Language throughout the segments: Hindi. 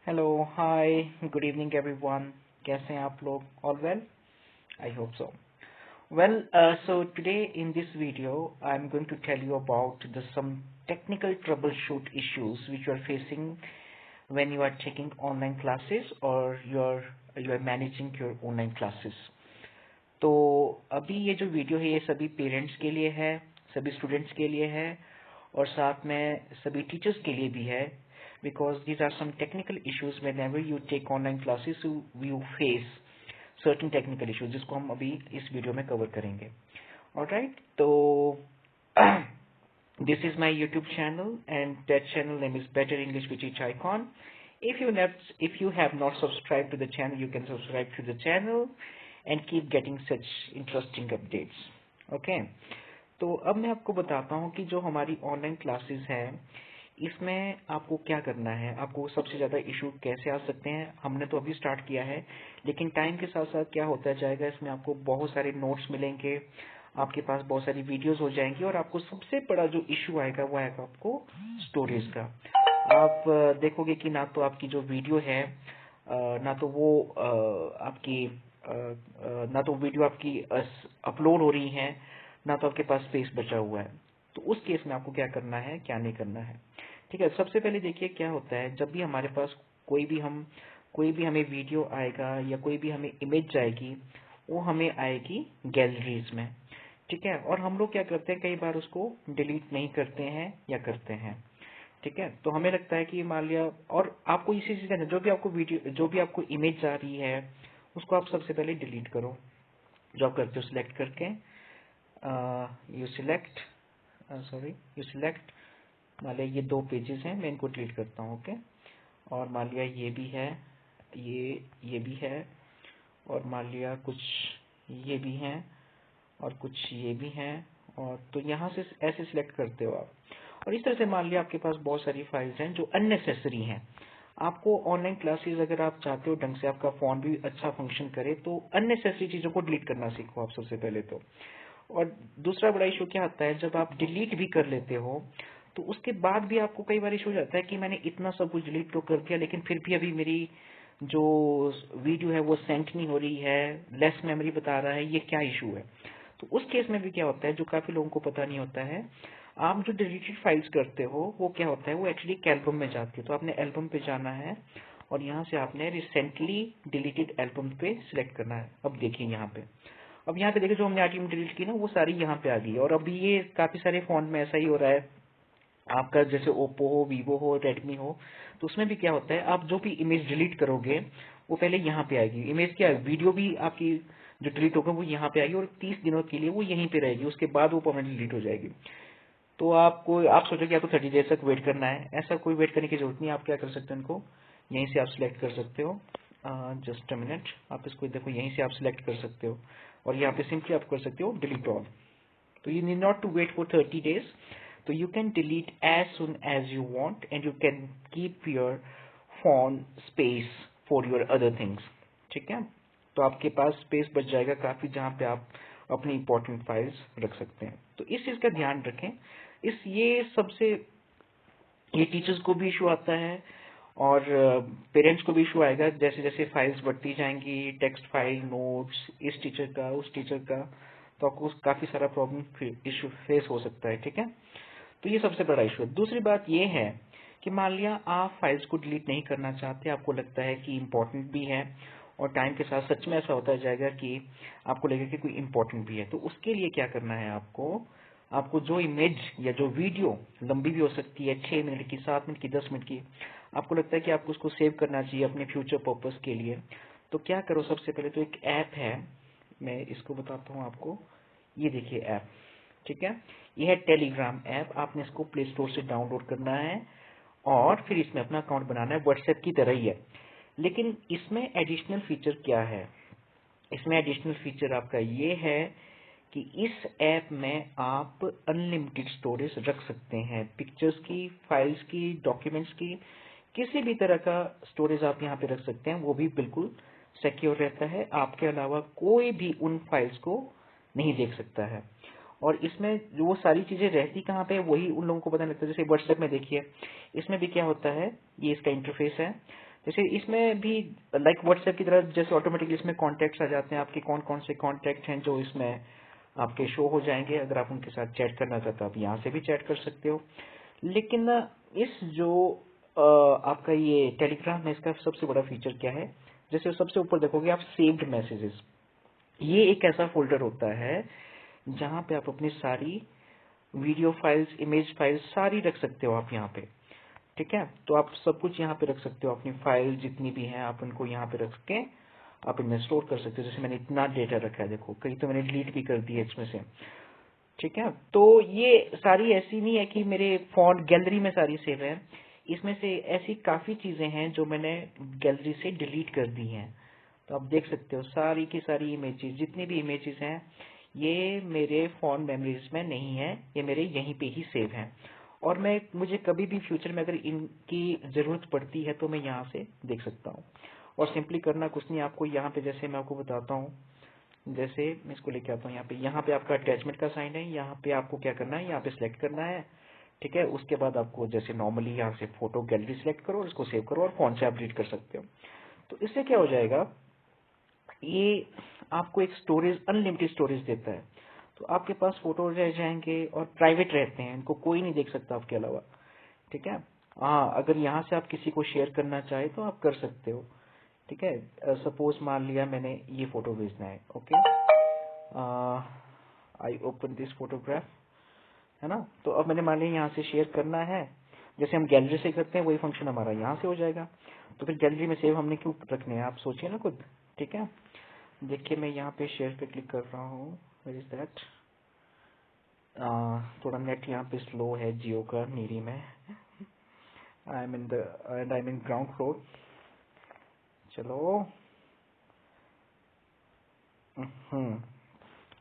Hello hi good evening everyone. कैसे हैं आप लोग? All well? I hope so. Well, so today in this video, I'm going to tell you about some technical troubleshoot issues which you are facing when you are taking online classes or you are managing your online classes. तो अभी ये जो वीडियो है ये सभी पेरेंट्स के लिए है, सभी स्टूडेंट्स के लिए है और साथ में सभी टीचर्स के लिए भी है, because these are some technical issues whenever you take online classes you face certain technical issues, जिसको हम अभी इस वीडियो में कवर करेंगे। ऑलराइट, तो this is my YouTube channel and that channel name is Better English with Teach Icon. If you have not subscribed to the channel, you can subscribe to the channel and keep getting such interesting updates. Okay. तो अब मैं आपको बताता हूँ कि जो हमारी ऑनलाइन क्लासेस हैं इसमें आपको क्या करना है, आपको सबसे ज़्यादा इशू कैसे आ सकते हैं। हमने तो अभी स्टार्ट किया है, लेकिन टाइम के साथ साथ क्या होता जाएगा, इसमें आपको बहुत सारे नोट्स मिलेंगे, आपके पास बहुत सारी वीडियोस हो जाएंगी और आपको सबसे बड़ा जो इशू आएगा वो आएगा आपको स्टोरेज का। आप देखोगे कि ना तो आपकी जो वीडियो है ना तो वो आपकी ना तो वीडियो आपकी अपलोड हो रही है, ना तो आपके पास स्पेस बचा हुआ है। तो उस केस में आपको क्या करना है, क्या नहीं करना है। ठीक है, सबसे पहले देखिए क्या होता है, जब भी हमारे पास कोई भी हमें वीडियो आएगा या कोई भी हमें इमेज जाएगी, वो हमें आएगी गैलरीज में। ठीक है, और हम लोग क्या करते हैं, कई बार उसको डिलीट नहीं करते हैं या करते हैं। ठीक है, तो हमें लगता है कि मान लिया, और आपको इसी चीज का जो भी आपको इमेज आ रही है उसको आप सबसे पहले डिलीट करो। जो आप करते हो सिलेक्ट करके यू सिलेक्ट मान लिया ये 2 पेजेस हैं, मैं इनको डिलीट करता हूँ। ओके, और मान लिया ये भी है, ये भी है, और मान लिया कुछ ये भी हैं और कुछ ये भी हैं, और तो यहाँ से ऐसे सिलेक्ट करते हो आप। और इस तरह से मान लिया आपके पास बहुत सारी फाइल्स हैं जो अननेसेसरी हैं। आपको ऑनलाइन क्लासेस अगर आप चाहते हो ढंग से आपका फोन भी अच्छा फंक्शन करे, तो अननेसेसरी चीजों को डिलीट करना सीखो आप सबसे पहले तो। और दूसरा बड़ा इशू क्या आता है, जब आप डिलीट भी कर लेते हो तो उसके बाद भी आपको कई बार इशू हो जाता है कि मैंने इतना सब कुछ डिलीट तो कर दिया, लेकिन फिर भी अभी मेरी जो वीडियो है वो सेंड नहीं हो रही है, लेस मेमोरी बता रहा है, ये क्या इशू है। तो उस केस में भी क्या होता है, जो काफी लोगों को पता नहीं होता है, आप जो डिलीटेड फाइल्स करते हो वो क्या होता है, वो एक्चुअली एक एल्बम में जाती है। तो आपने एल्बम पे जाना है और यहाँ से आपने रिसेंटली डिलीटेड एल्बम पे सिलेक्ट करना है। अब देखिए यहाँ पे देखिए जो हमने आइटम डिलीट की ना वो सारी यहाँ पे आ गई है। और अभी ये काफी सारे फोन में ऐसा ही हो रहा है, आपका जैसे ओप्पो हो, वीवो हो, रेडमी हो, तो उसमें भी क्या होता है, आप जो भी इमेज डिलीट करोगे वो पहले यहाँ पे आएगी। इमेज क्या है, वीडियो भी आपकी जो डिलीट होगा वो यहाँ पे आएगी और 30 दिनों के लिए वो यहीं पे रहेगी, उसके बाद वो परमानेंटली डिलीट हो जाएगी। तो आप सोचोगे आपको 30 डेज तक वेट करना है, ऐसा कोई वेट करने की जरूरत नहीं। आप क्या कर सकते हो, इनको यहीं से आप सिलेक्ट कर सकते हो। जस्ट अ मिनट, आप इसको देखो यहीं से आप सिलेक्ट कर सकते हो और यहाँ पे सिंपली आप कर सकते हो डिलीट ऑल। तो you need not to wait for 30 days. So you can delete as soon as you want and you can keep your phone space for your other things. ठीक है, तो आपके पास स्पेस बच जाएगा काफी, जहाँ पे आप अपनी इंपॉर्टेंट फाइल्स रख सकते हैं। तो इस चीज का ध्यान रखें। ये टीचर्स को भी इशू आता है और पेरेंट्स को भी इशू आएगा, जैसे जैसे फाइल्स बढ़ती जाएंगी, टेक्स्ट फाइल, नोट्स, इस टीचर का उस टीचर का, तो आपको काफी सारा प्रॉब्लम इशू फेस हो सकता है। ठीक है, तो ये सबसे बड़ा इशू है। दूसरी बात ये है कि मान लिया आप फाइल्स को डिलीट नहीं करना चाहते, आपको लगता है कि इम्पोर्टेंट भी है और टाइम के साथ सच में ऐसा होता जाएगा कि आपको लगेगा कि कोई इम्पोर्टेंट भी है, तो उसके लिए क्या करना है, आपको जो इमेज या जो वीडियो लंबी भी हो सकती है, 6 मिनट की, 7 मिनट की, 10 मिनट की, आपको लगता है कि आपको उसको सेव करना चाहिए अपने फ्यूचर पर्पस के लिए, तो क्या करो, सबसे पहले तो एक ऐप है, मैं इसको बताता हूँ आपको। ये देखिए ऐप, ठीक है, ये है टेलीग्राम ऐप। आपने इसको प्ले स्टोर से डाउनलोड करना है और फिर इसमें अपना अकाउंट बनाना है, व्हाट्सएप की तरह ही है। लेकिन इसमें एडिशनल फीचर क्या है, इसमें एडिशनल फीचर आपका ये है कि इस ऐप में आप अनलिमिटेड स्टोरेज रख सकते हैं, पिक्चर्स की, फाइल्स की, डॉक्यूमेंट्स की, किसी भी तरह का स्टोरेज आप यहाँ पे रख सकते हैं, वो भी बिल्कुल सिक्योर रहता है। आपके अलावा कोई भी उन फाइल्स को नहीं देख सकता है। और इसमें जो वो सारी चीजें रहती कहाँ पे, वही उन लोगों को पता नहीं लगता। जैसे व्हाट्सएप में देखिए, इसमें भी क्या होता है, ये इसका इंटरफेस है। जैसे इसमें भी लाइक व्हाट्सएप की तरह जैसे ऑटोमेटिकली इसमें कॉन्टैक्ट्स आ जाते हैं, आपके कौन कौन से कॉन्टैक्ट हैं जो इसमें आपके शो हो जाएंगे। अगर आप उनके साथ चैट करना चाहते हो आप यहाँ से भी चैट कर सकते हो। लेकिन इस जो आपका ये टेलीग्राम है, इसका सबसे बड़ा फीचर क्या है, जैसे सबसे ऊपर देखोगे आप सेव्ड मैसेजेस, ये एक ऐसा फोल्डर होता है जहाँ पे आप अपनी सारी वीडियो फाइल्स, इमेज फाइल्स सारी रख सकते हो आप यहाँ पे। ठीक है, तो आप सब कुछ यहाँ पे रख सकते हो, अपनी फाइल जितनी भी हैं आप उनको यहाँ पे रख के आप इनमें स्टोर कर सकते हो। जैसे मैंने इतना डेटा रखा है, देखो कई तो मैंने डिलीट भी कर दिया इसमें से। ठीक है, तो ये सारी ऐसी नहीं है कि मेरे फोन गैलरी में सारी सेव है, इसमें से ऐसी काफी चीजें हैं जो मैंने गैलरी से डिलीट कर दी हैं। तो आप देख सकते हो सारी की सारी इमेजेस, जितनी भी इमेजेस हैं ये मेरे फोन मेमोरीज में नहीं है, ये मेरे यहीं पे ही सेव हैं। और मैं मुझे कभी भी फ्यूचर में अगर इनकी जरूरत पड़ती है तो मैं यहाँ से देख सकता हूँ। और सिंपली करना कुछ नहीं, आपको यहाँ पे जैसे मैं आपको बताता हूँ, जैसे मैं इसको लेके आता हूँ यहाँ पे आपका अटैचमेंट का साइन है, यहाँ पे आपको क्या करना है, यहाँ पे सिलेक्ट करना है। ठीक है, उसके बाद आपको जैसे नॉर्मली यहाँ से फोटो गैलरी सिलेक्ट करो और इसको सेव करो और फोन से आप डिलीट कर सकते हो। तो इससे क्या हो जाएगा, ये आपको एक स्टोरेज, अनलिमिटेड स्टोरेज देता है। तो आपके पास फोटो रह जाएंगे और प्राइवेट रहते हैं, इनको कोई नहीं देख सकता आपके अलावा। ठीक है, हाँ अगर यहाँ से आप किसी को शेयर करना चाहे तो आप कर सकते हो। ठीक है, सपोज मान लिया मैंने ये फोटो भेजना है, okay, I open this photograph, है ना। तो अब मैंने मान लिया यहाँ से शेयर करना है, जैसे हम गैलरी से करते हैं वही फंक्शन हमारा यहाँ से हो जाएगा। तो फिर गैलरी में सेव हमने क्यों रखने हैं, आप सोचिए ना खुद। ठीक है, देखिए मैं यहाँ पे शेयर पे क्लिक कर रहा हूँ, वेयर इज दैट। थोड़ा नेट यहाँ पे स्लो है जियो का, नीरी में। I am in the and I am in ground floor. चलो,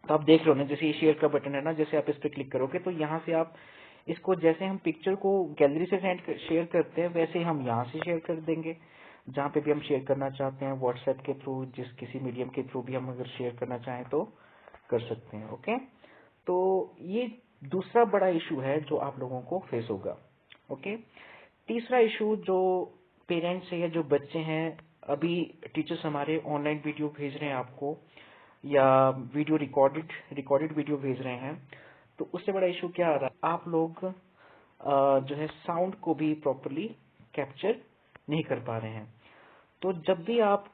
तो आप देख रहे हो ना, जैसे ये शेयर का बटन है ना, जैसे आप इस पे क्लिक करोगे तो यहाँ से आप इसको, जैसे हम पिक्चर को गैलरी से शेयर करते हैं वैसे हम यहाँ से शेयर कर देंगे। जहाँ पे भी हम शेयर करना चाहते हैं, व्हाट्सएप के थ्रू, जिस किसी मीडियम के थ्रू भी हम अगर शेयर करना चाहें तो कर सकते हैं। ओके, तो ये दूसरा बड़ा इशू है जो आप लोगों को फेस होगा। ओके, तीसरा इशू जो पेरेंट्स है या जो बच्चे हैं, अभी टीचर्स हमारे ऑनलाइन वीडियो भेज रहे हैं आपको, या वीडियो रिकॉर्डेड वीडियो भेज रहे हैं, तो उससे बड़ा इशू क्या आ रहा है, आप लोग जो है साउंड को भी प्रॉपरली कैप्चर नहीं कर पा रहे हैं। तो जब भी आप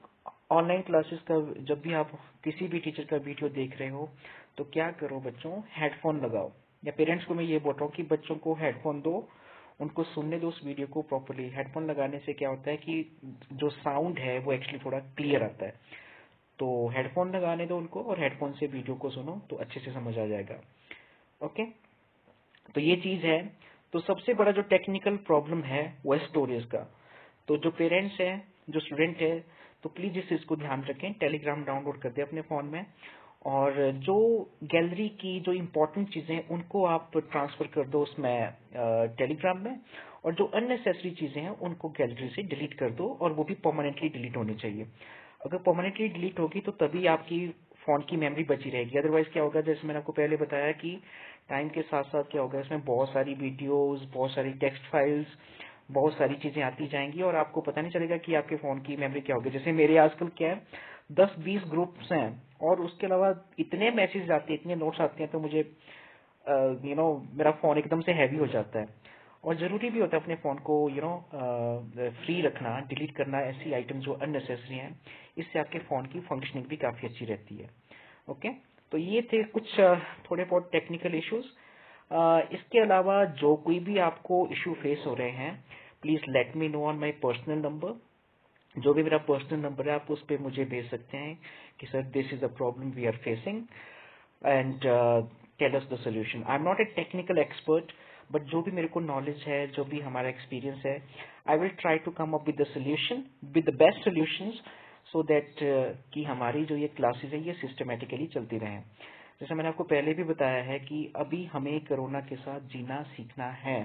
ऑनलाइन क्लासेस का, जब भी आप किसी भी टीचर का वीडियो देख रहे हो तो क्या करो बच्चों, हेडफोन लगाओ। या पेरेंट्स को मैं ये बोल रहा हूँ कि बच्चों को हेडफोन दो, उनको सुनने दो उस वीडियो को प्रॉपरली। हेडफोन लगाने से क्या होता है कि जो साउंड है वो एक्चुअली थोड़ा क्लियर आता है। तो हेडफोन लगाने दो उनको और हेडफोन से वीडियो को सुनो तो अच्छे से समझ आ जाएगा। ओके, तो ये चीज है। तो सबसे बड़ा जो टेक्निकल प्रॉब्लम है वो है स्टोरेज का। तो जो पेरेंट्स हैं, जो स्टूडेंट है, तो प्लीज इस चीज को ध्यान रखें, टेलीग्राम डाउनलोड कर दे अपने फोन में, और जो गैलरी की जो इम्पोर्टेंट चीजें हैं उनको आप ट्रांसफर कर दो उसमें टेलीग्राम में, और जो अननेसेसरी चीजें हैं उनको गैलरी से डिलीट कर दो, और वो भी परमानेंटली डिलीट होनी चाहिए। अगर परमानेंटली डिलीट होगी तो तभी आपकी फोन की मेमोरी बची रहेगी, अदरवाइज क्या होगा, जैसे मैंने आपको पहले बताया कि टाइम के साथ साथ क्या होगा, इसमें बहुत सारी वीडियोस, बहुत सारी टेक्स्ट फाइल्स, बहुत सारी चीजें आती जाएंगी और आपको पता नहीं चलेगा कि आपके फोन की मेमोरी क्या होगी। जैसे मेरे आजकल क्या है, 10-20 ग्रुप्स हैं और उसके अलावा इतने मैसेज आते हैं, इतने नोट्स आते हैं, तो मुझे मेरा फोन एकदम से हैवी हो जाता है। और जरूरी भी होता है अपने फोन को फ्री रखना, डिलीट करना ऐसी आइटम जो अननेसेसरी हैं, इससे आपके फोन की फंक्शनिंग भी काफी अच्छी रहती है। ओके, तो ये थे कुछ थोड़े बहुत टेक्निकल इश्यूज। इसके अलावा जो कोई भी आपको इशू फेस हो रहे हैं, please let me know on my personal number. जो भी मेरा पर्सनल नंबर है आप उस पर मुझे भेज सकते हैं कि sir this is a problem we are facing and tell us the solution. I am not a technical expert, but जो भी मेरे को नॉलेज है, जो भी हमारा एक्सपीरियंस है, I will try to come up with the solution, with the best solutions, so that कि हमारी जो ये क्लासेस है ये सिस्टमेटिकली चलती रहें। जैसे मैंने आपको पहले भी बताया है कि अभी हमें कोरोना के साथ जीना सीखना है।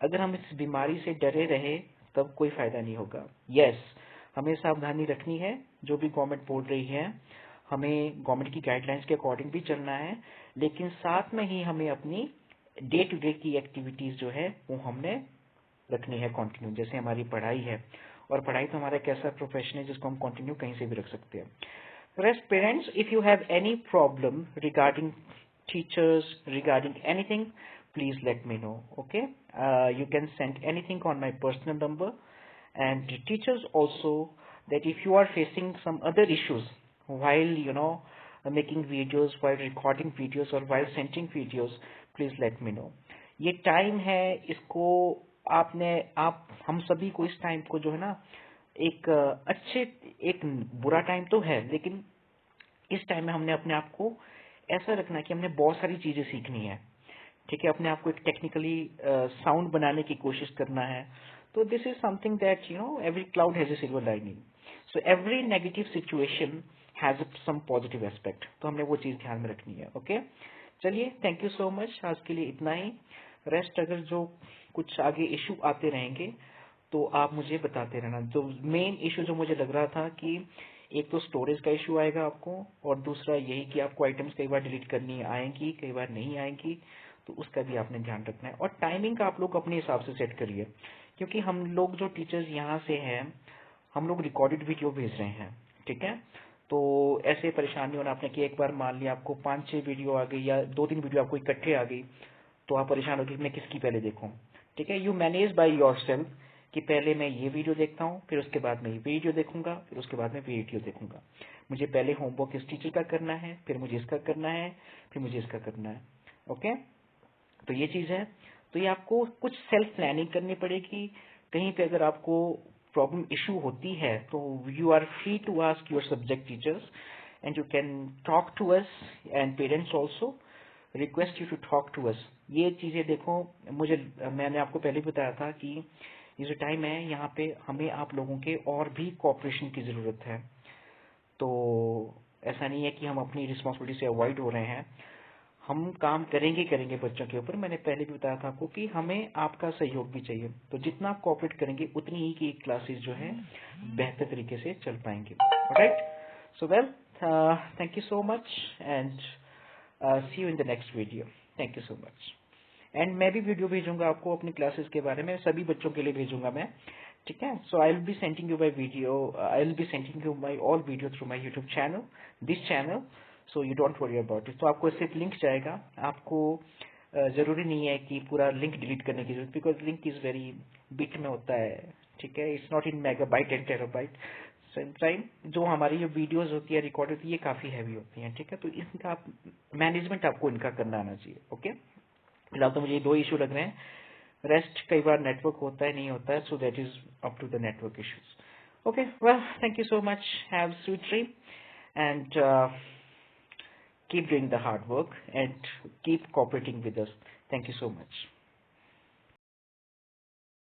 अगर हम इस बीमारी से डरे रहे तब कोई फायदा नहीं होगा। यस, हमें सावधानी रखनी है, जो भी गवर्नमेंट बोल रही है हमें गवर्नमेंट की गाइडलाइंस के अकॉर्डिंग भी चलना है, लेकिन साथ में ही हमें अपनी डे टू डे की एक्टिविटीज जो है वो हमने रखनी है कंटिन्यू। जैसे हमारी पढ़ाई है और पढ़ाई तो हमारा एक ऐसा प्रोफेशन है जिसको हम कंटिन्यू कहीं से भी रख सकते हैं. Rest parents, if you have any problem regarding teachers, regarding anything, please let me know. Okay, you can send anything on my personal number. And teachers also, that if you are facing some other issues while making videos, while recording videos, or while sending videos, please let me know. ये टाइम है, इसको आप हम सभी को इस टाइम को जो है ना एक एक बुरा टाइम तो है, लेकिन इस टाइम में हमने अपने आप को ऐसा रखना है कि हमने बहुत सारी चीजें सीखनी है. ठीक है, अपने आप को एक टेक्निकली साउंड बनाने की कोशिश करना है. तो this is something that every cloud has a silver lining. So every negative situation has some positive aspect. तो हमने वो चीज ध्यान में रखनी है. ओके, चलिए, थैंक यू सो मच. आज के लिए इतना ही. रेस्ट अगर जो कुछ आगे इशू आते रहेंगे तो आप मुझे बताते रहना. जो मेन इशू जो मुझे लग रहा था कि एक तो स्टोरेज का इशू आएगा आपको, और दूसरा यही कि आपको आइटम्स कई बार डिलीट करनी आएंगी, कई बार नहीं आएंगी, तो उसका भी आपने ध्यान रखना है. और टाइमिंग का आप लोग अपने हिसाब से सेट करिए, क्योंकि हम लोग जो टीचर्स यहाँ से हैं, हम लोग रिकॉर्डेड वीडियो भेज रहे हैं. ठीक है, तो ऐसे परेशान नहीं होना आपने कि एक बार मान लिया आपको 5-6 वीडियो आ गई या 2-3 वीडियो आपको इकट्ठे आ गई, तो आप परेशान होगी मैं किसकी पहले देखूं. ठीक है, यू मैनेज बाय योरसेल्फ कि पहले मैं ये वीडियो देखता हूँ, फिर उसके बाद मैं ये वीडियो देखूंगा, फिर उसके बाद मैं वीडियो देखूंगा. मुझे पहले होमवर्क इस टीचर का करना है, फिर मुझे इसका करना है, फिर मुझे इसका करना है. ओके, तो ये चीज है. तो ये आपको कुछ सेल्फ प्लानिंग करनी पड़ेगी. कहीं पे अगर आपको प्रॉब्लम इशू होती है तो you are free to ask your subject teachers, and you can talk to us, and parents also request you to talk to us. ये चीजें देखो, मैंने आपको पहले बताया था कि ये जो टाइम है यहाँ पे हमें आप लोगों के और भी कोऑपरेशन की जरूरत है. तो ऐसा नहीं है कि हम अपनी रिस्पॉन्सिबिलिटी से अवॉइड हो रहे हैं, हम काम करेंगे बच्चों के ऊपर. मैंने पहले भी बताया था आपको कि हमें आपका सहयोग भी चाहिए. तो जितना आप कोऑपरेट करेंगे उतनी ही की क्लासेस जो है बेहतर तरीके से चल पाएंगे. Right, so well, thank you so much, and see you in the next video. Thank you so much. And मैं भी वीडियो भेजूंगा आपको अपनी क्लासेस के बारे में, सभी बच्चों के लिए भेजूंगा मैं. ठीक है, so I will be sending you my video, I will be sending you my all video through my YouTube channel, this channel. So you don't worry about it. तो आपको सिर्फ लिंक जाएगा, आपको जरूरी नहीं है कि पूरा लिंक डिलीट करने की जरूरत, because link is very bit में होता है. ठीक है, it's not in megabyte and terabyte. Time जो हमारी जो वीडियोज होती है रिकॉर्ड होती है, ये काफी हैवी होती हैं. ठीक है, तो इनका मैनेजमेंट आपको इनका करना आना चाहिए. ओके, फिलहाल तो मुझे 2 इशू लग रहे हैं. रेस्ट कई बार नेटवर्क होता है, नहीं होता है, so that is up to the network issues. Okay, well, thank you so much. Have sweet dream, and keep doing the hard work, and keep cooperating with us. Thank you so much.